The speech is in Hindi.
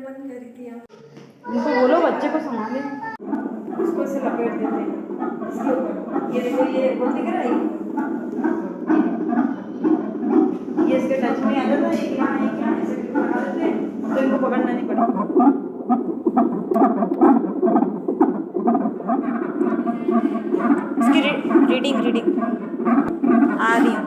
मन कर दिया। उनको बोलो बच्चे को संभाले। इसको से लपेट देते हैं इसके ऊपर। ये देखो ये बोल दिख रहा है ये इसके टच में आ जाता है। एक यहाँ ऐसे लगा देते हैं तो इनको पकड़ना नहीं पड़ता। इसकी रीडिंग आ रही है।